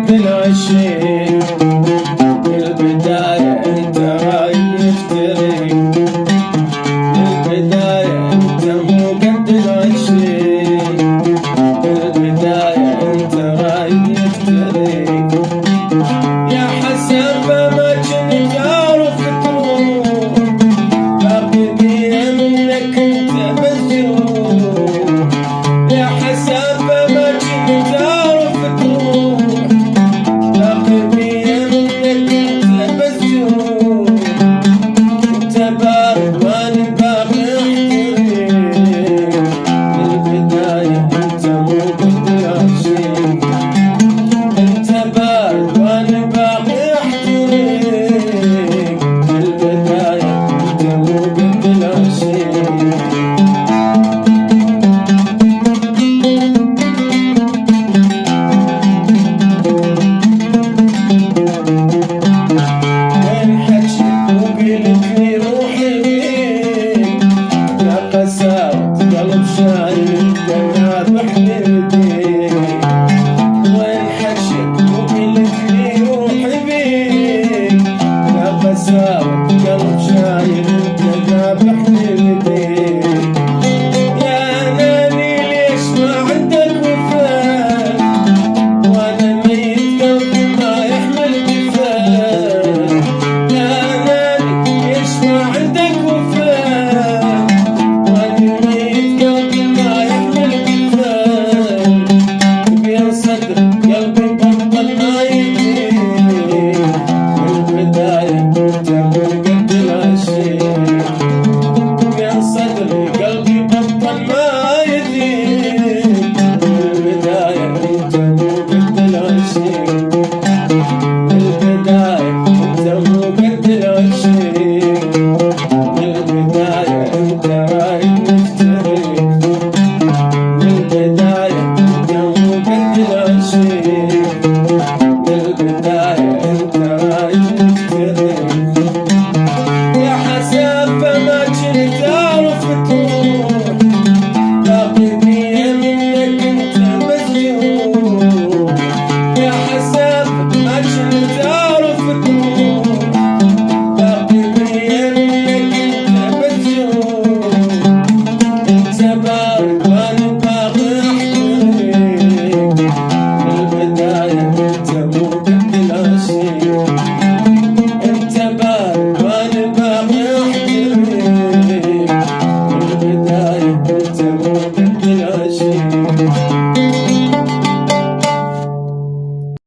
قد العشيق البداية انت رايح تريق البداية انت مو قد العشيق البداية انت رايح تريق يا حسن فما كنت اعرف تروح باقي بيا منك انت مزجور يا حسن فما كنت اعرف تروح باقي بيا منك انت مزجور انت بارد وانا باقي احتريق البداية انت مو قد العشيق انت بارد وانا باقي احتريق البداية انت مو قد العشيق وين حكيك وقلت لي روحي بيك يا قساوة قلب شايل ذابح ليديك وين حكيك وقلت لي روحي بيك يا قساوة قلب شايل ذابح ليديك يا ناني ليش ما عندك وفاء وانا ميت قلبي ما يحمل كفاء يا ناني ليش ما عندك وفاء وانا ميت قلبي ما يحمل كفاء بين صدري قلبي بطل ما يديك البداية انت مو قد العشيق بين صدري قلبي بطل ما يديك البداية انت مو قد العشيق البداية انت مو قد العشيق البداية انت رايح تفترق البداية انت مو قد العشيق البداية انت رايح تفترق يا حسن فما كنت اعرف تروح باقي بيا منك انت مزجور يا حسن ما كنت